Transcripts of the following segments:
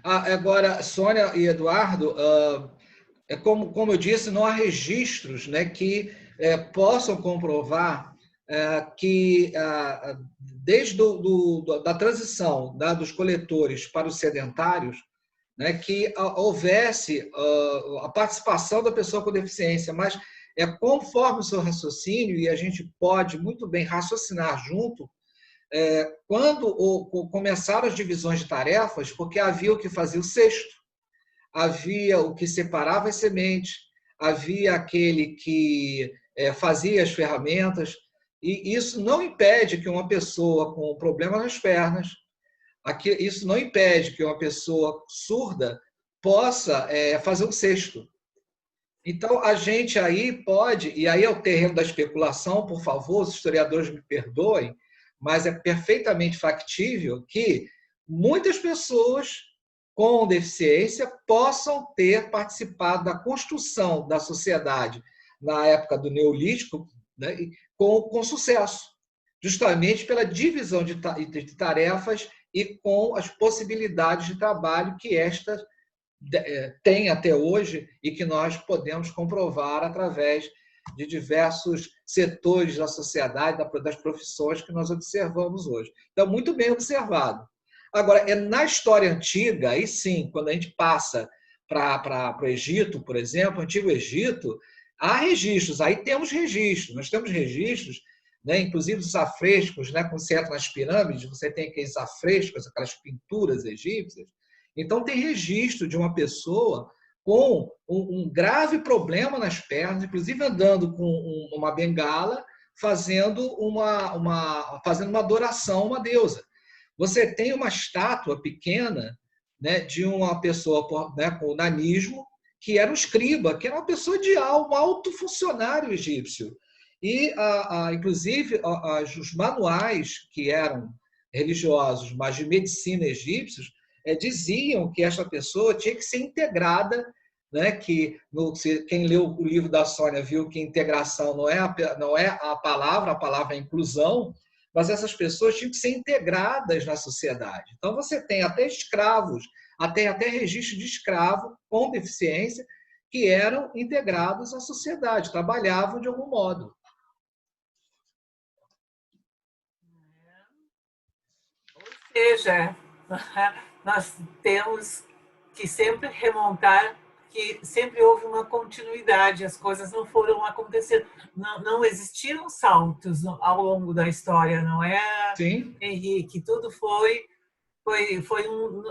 Agora, Sônia e Eduardo, como eu disse, não há registros, né, que possam comprovar que, desde da transição, né, dos coletores para os sedentários, né, que houvesse a participação da pessoa com deficiência, mas conforme o seu raciocínio, e a gente pode muito bem raciocinar junto, quando começaram as divisões de tarefas, porque havia o que fazia o cesto, havia o que separava as sementes, havia aquele que fazia as ferramentas, e isso não impede que uma pessoa com problema nas pernas, isso não impede que uma pessoa surda possa fazer um cesto. Então, a gente aí pode, e aí é o terreno da especulação, por favor, os historiadores me perdoem, mas é perfeitamente factível que muitas pessoas com deficiência possam ter participado da construção da sociedade na época do Neolítico, né, com sucesso, justamente pela divisão de tarefas e com as possibilidades de trabalho que estas tem até hoje e que nós podemos comprovar através de diversos setores da sociedade, das profissões que nós observamos hoje. Então, muito bem observado. Agora, na história antiga, aí sim, quando a gente passa para o Egito, por exemplo, o Antigo Egito, há registros, aí temos registros, nós temos registros, né, inclusive os afrescos, né, com certo nas pirâmides, você tem aqueles afrescos, aquelas pinturas egípcias. Então, tem registro de uma pessoa com um grave problema nas pernas, inclusive andando com uma bengala, fazendo uma adoração a uma deusa. Você tem uma estátua pequena, né, de uma pessoa, né, com nanismo, que era um escriba, que era uma pessoa um alto funcionário egípcio. E, inclusive, os manuais que eram religiosos, mas de medicina egípcios, diziam que esta pessoa tinha que ser integrada, né, que quem leu o livro da Sônia viu que integração não é a palavra é a inclusão, mas essas pessoas tinham que ser integradas na sociedade. Então, você tem até escravos, até registro de escravo com deficiência que eram integrados à sociedade, trabalhavam de algum modo. Ou seja, nós temos que sempre remontar que sempre houve uma continuidade, as coisas não foram acontecendo, não existiram saltos ao longo da história, não é, Sim. Henrique? Tudo foi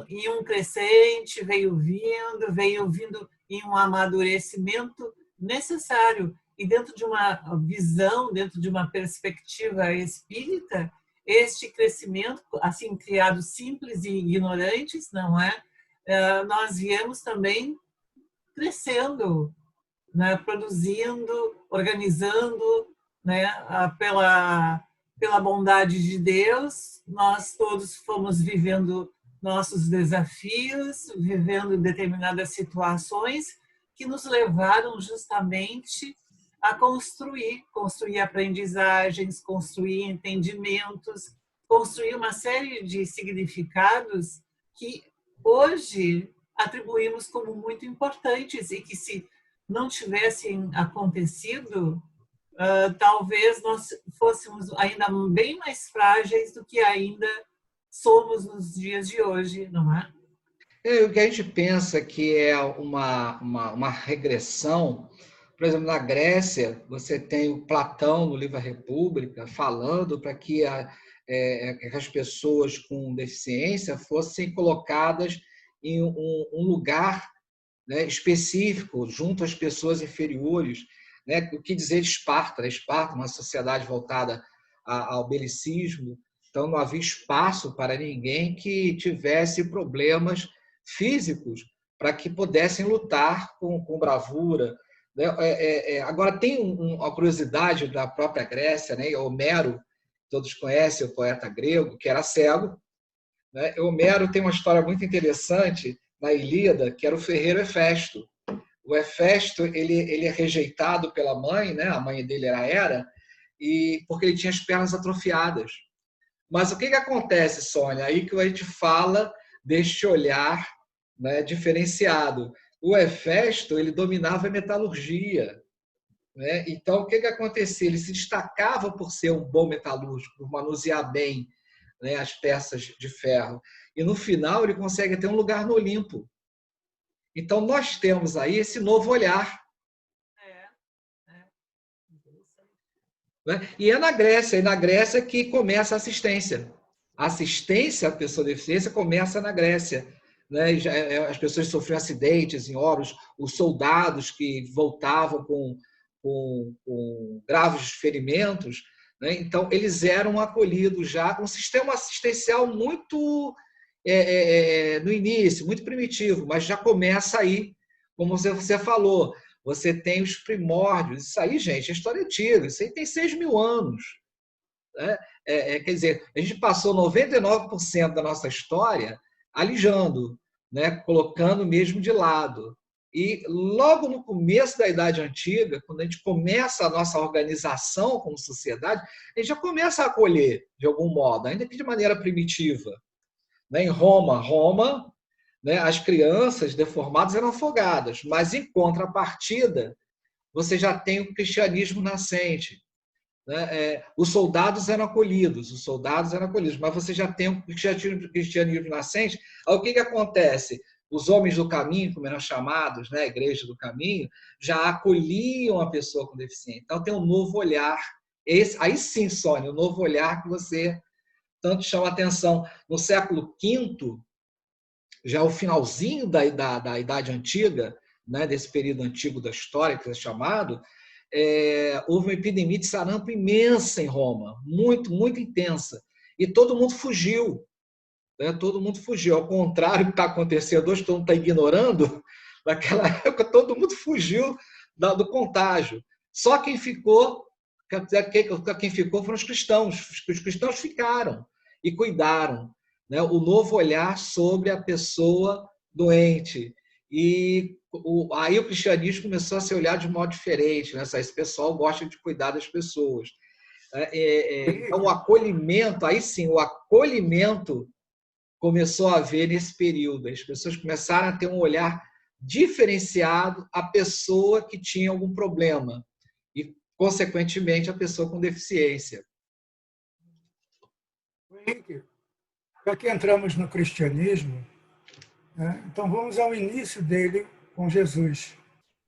em um crescente, veio vindo em um amadurecimento necessário. E dentro de uma visão, dentro de uma perspectiva espírita, este crescimento, assim, criado simples e ignorantes, não é? Nós viemos também crescendo, né? Produzindo, organizando, né? Pela bondade de Deus, nós todos fomos vivendo nossos desafios, vivendo determinadas situações que nos levaram justamente a construir aprendizagens, construir entendimentos, construir uma série de significados que hoje atribuímos como muito importantes e que, se não tivessem acontecido, talvez nós fôssemos ainda bem mais frágeis do que ainda somos nos dias de hoje, não é? O que a gente pensa que é uma regressão, por exemplo, na Grécia, você tem o Platão, no livro A República, falando para que as pessoas com deficiência fossem colocadas em um lugar, né, específico, junto às pessoas inferiores. Né? O que dizer de Esparta? Esparta, uma sociedade voltada ao belicismo, então não havia espaço para ninguém que tivesse problemas físicos para que pudessem lutar com bravura. Agora, tem uma curiosidade da própria Grécia, né? Homero, todos conhecem, o poeta grego, que era cego. Né? Homero tem uma história muito interessante na Ilíada, que era o ferreiro Hefesto. O Hefesto ele é rejeitado pela mãe, né? A mãe dele era Hera, porque ele tinha as pernas atrofiadas. Mas o que acontece, Sônia? Aí que a gente fala deste olhar né, diferenciado. O Hefesto, ele dominava a metalurgia, né? Então, o que acontecia? Ele se destacava por ser um bom metalúrgico, por manusear bem, né, as peças de ferro. E, no final, ele consegue ter um lugar no Olimpo. Então, nós temos aí esse novo olhar. Né? E é na Grécia que começa a assistência. A assistência à pessoa com deficiência começa na Grécia. Né? As pessoas sofriam acidentes em Horus, os soldados que voltavam com graves ferimentos, né? Então, eles eram acolhidos já, um sistema assistencial muito no início, muito primitivo, mas já começa aí, como você falou, você tem os primórdios. Isso aí, gente, a história é antiga, isso aí tem 6.000 anos. Né? Quer dizer, a gente passou 99% da nossa história alijando, né? Colocando mesmo de lado. E logo no começo da Idade Antiga, quando a gente começa a nossa organização como sociedade, a gente já começa a acolher, de algum modo, ainda que de maneira primitiva. Né? Em Roma, né, as crianças deformadas eram afogadas, mas em contrapartida, você já tem o cristianismo nascente. Né? Os soldados eram acolhidos, mas você já tem o cristianismo nascente. Aí o que acontece? Os homens do caminho, como eram chamados, né, a igreja do caminho, já acolhiam a pessoa com deficiência. Então tem um novo olhar. Aí sim, Sônia, um novo olhar que você tanto chama atenção. No século V, já o finalzinho da Idade Antiga, né, desse período antigo da história, que é chamado, houve uma epidemia de sarampo imensa em Roma, muito, muito intensa. E todo mundo fugiu. Né? Todo mundo fugiu. Ao contrário do que está acontecendo hoje, todo mundo está ignorando, naquela época todo mundo fugiu do contágio. Só quem ficou foram os cristãos. Os cristãos ficaram e cuidaram. Né? O novo olhar sobre a pessoa doente. E aí o cristianismo começou a ser olhado de modo diferente. Né? Esse pessoal gosta de cuidar das pessoas. Então, o acolhimento, aí sim, o acolhimento começou a haver nesse período. As pessoas começaram a ter um olhar diferenciado à pessoa que tinha algum problema e, consequentemente, a pessoa com deficiência. Henrique, já que entramos no cristianismo, né, então vamos ao início dele com Jesus.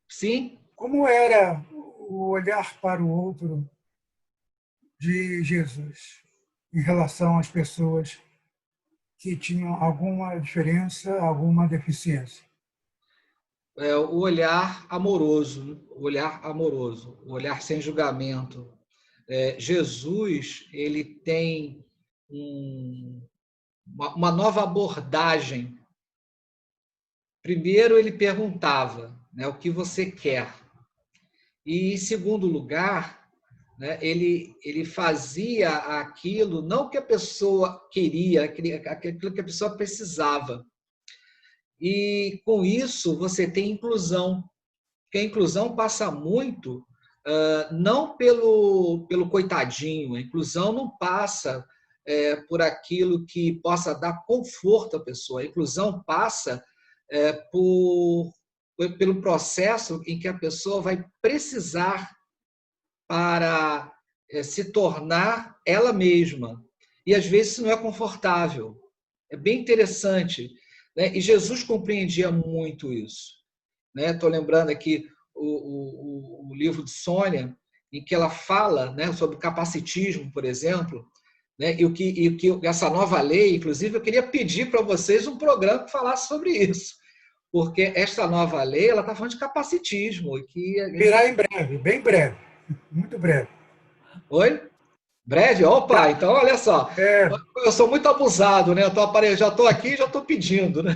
Sim. Como era o olhar para o outro de Jesus em relação às pessoas que tinham alguma diferença, alguma deficiência? O olhar amoroso, o olhar sem julgamento. Jesus, ele tem uma nova abordagem. Primeiro, ele perguntava, né, o que você quer? E, em segundo lugar, né, ele fazia aquilo, não que a pessoa queria, aquilo que a pessoa precisava. E, com isso, você tem inclusão. Porque a inclusão passa muito, não pelo coitadinho, a inclusão não passa por aquilo que possa dar conforto à pessoa. A inclusão passa pelo processo em que a pessoa vai precisar para se tornar ela mesma. E, às vezes, isso não é confortável. É bem interessante. Né? E Jesus compreendia muito isso. Estou lembrando aqui o livro de Sônia, em que ela fala, né, sobre capacitismo, por exemplo, né, e o que essa nova lei, inclusive, eu queria pedir para vocês um programa que falasse sobre isso, porque esta nova lei ela está falando de capacitismo. Virá em breve, bem breve, muito breve. Oi? Breve? Opa, então olha só. Eu sou muito abusado, né? Já estou aqui, já estou pedindo, né?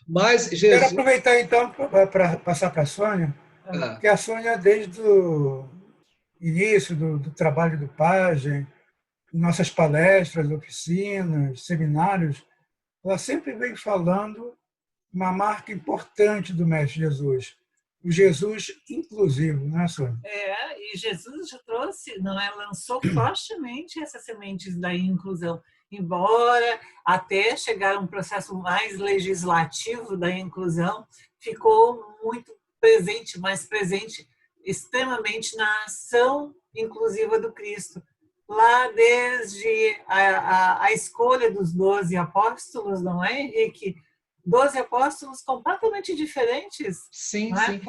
Mas Jesus... Quero aproveitar então para passar para a Sônia, porque a Sônia, desde o início do trabalho do Pagem, nossas palestras, oficinas, seminários, ela sempre vem falando uma marca importante do Mestre Jesus, o Jesus inclusivo, não é, Sônia? E Jesus trouxe, não é, lançou fortemente essas sementes da inclusão. embora até chegar a um processo mais legislativo da inclusão, ficou muito presente, mais presente extremamente na ação inclusiva do Cristo. Lá desde a escolha dos 12 apóstolos, não é, Henrique? 12 apóstolos completamente diferentes. Sim, não é? sim.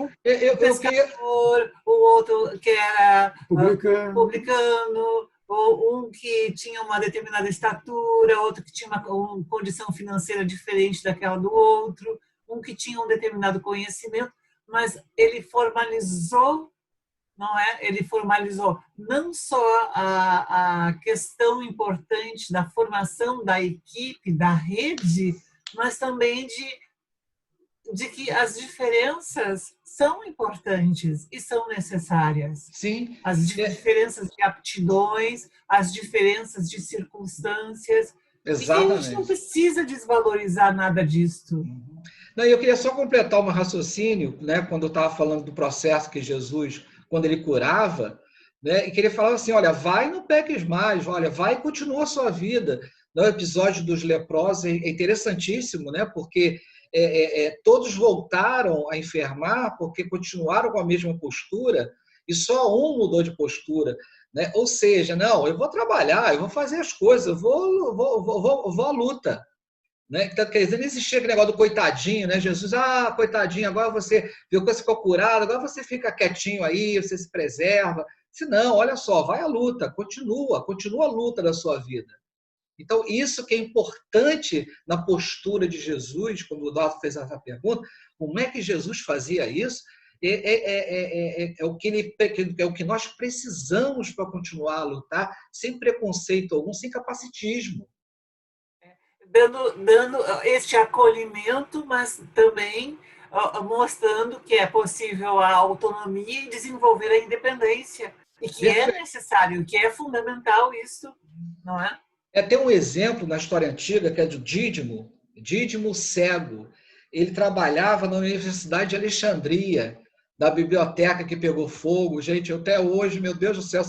O pescador, o outro que era publicano, um que tinha uma determinada estatura, outro que tinha uma condição financeira diferente daquela do outro, um que tinha um determinado conhecimento, mas ele formalizou, não é? Ele formalizou não só a questão importante da formação da equipe, da rede, mas também de que as diferenças são importantes e são necessárias. Sim. As diferenças de aptidões, as diferenças de circunstâncias. Exatamente. E a gente não precisa desvalorizar nada disso. Não, eu queria só completar o meu raciocínio, né, quando eu estava falando do processo que Jesus, quando ele curava, né, e que ele falava assim, olha, vai e não peques mais, olha, vai e continua a sua vida. O episódio dos leprosos é interessantíssimo, né, porque todos voltaram a enfermar porque continuaram com a mesma postura e só um mudou de postura. Né? Ou seja, não, eu vou trabalhar, eu vou fazer as coisas, eu vou à luta. Né? Então, quer dizer, não existia aquele negócio do coitadinho, né? Jesus, coitadinho, agora você viu que você ficou curado, agora você fica quietinho aí, você se preserva. Se não, olha só, vai à luta, continua a luta da sua vida. Então, isso que é importante na postura de Jesus, quando o Dalton fez essa pergunta, como é que Jesus fazia isso? É o que nós precisamos para continuar a lutar, sem preconceito algum, sem capacitismo. Dando este acolhimento, mas também mostrando que é possível a autonomia e desenvolver a independência, e que é necessário, que é fundamental isso, não é? Tem um exemplo na história antiga, que é do Dídimo cego. Ele trabalhava na Universidade de Alexandria, da biblioteca que pegou fogo. Gente, até hoje, meu Deus do céu,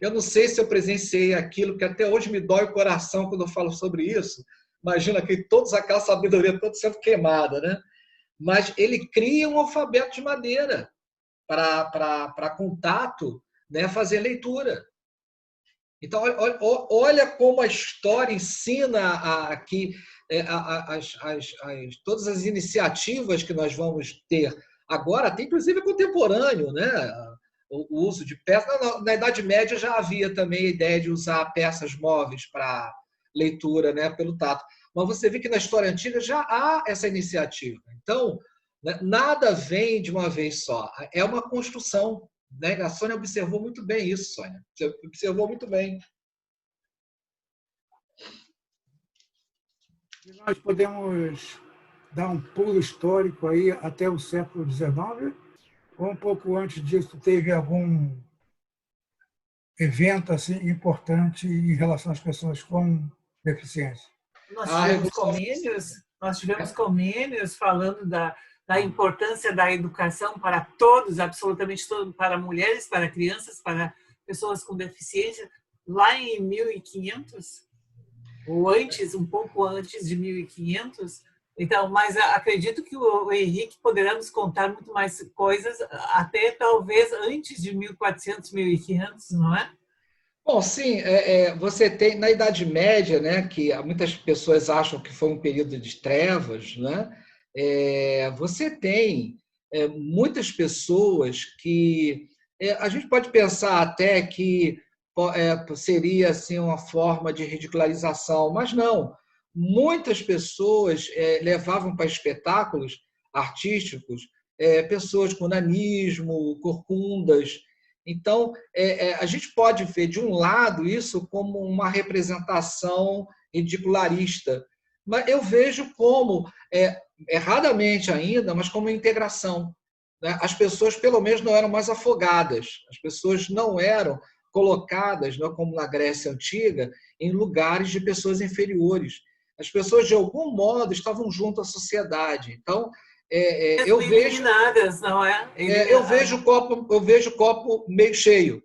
eu não sei se eu presenciei aquilo, que até hoje me dói o coração quando eu falo sobre isso. Imagina que toda aquela sabedoria toda sendo queimada, né? Mas ele cria um alfabeto de madeira para contato, né, fazer leitura. Então, olha como a história ensina aqui todas as iniciativas que nós vamos ter. Agora, tem inclusive contemporâneo, né? O uso de peças. Na Idade Média já havia também a ideia de usar peças móveis para leitura, né, pelo tato. Mas você vê que na história antiga já há essa iniciativa. Então, nada vem de uma vez só. É uma construção. Né? A Sônia observou muito bem isso, Sônia. Você observou muito bem. Nós podemos dar um pulo histórico aí até o século XIX? Ou um pouco antes disso teve algum evento assim importante em relação às pessoas com deficiência? Nós tivemos convênios falando da importância da educação para todos, absolutamente todos, para mulheres, para crianças, para pessoas com deficiência, lá em 1500, ou antes, um pouco antes de 1500. Então, mas acredito que o Henrique poderá nos contar muito mais coisas, até talvez antes de 1400, 1500, não é? Bom, sim, você tem na Idade Média, né, que muitas pessoas acham que foi um período de trevas, né? Você tem muitas pessoas que a gente pode pensar até que seria assim uma forma de ridicularização, mas não. Muitas pessoas levavam para espetáculos artísticos pessoas com nanismo, corcundas. Então, a gente pode ver, de um lado, isso como uma representação ridicularista, mas eu vejo como, erradamente ainda, mas como integração. Né? As pessoas, pelo menos, não eram mais afogadas, as pessoas não eram colocadas, não, como na Grécia Antiga, em lugares de pessoas inferiores. As pessoas, de algum modo, estavam junto à sociedade. Então, eu vejo... Eliminadas, não é? eu vejo o copo meio cheio.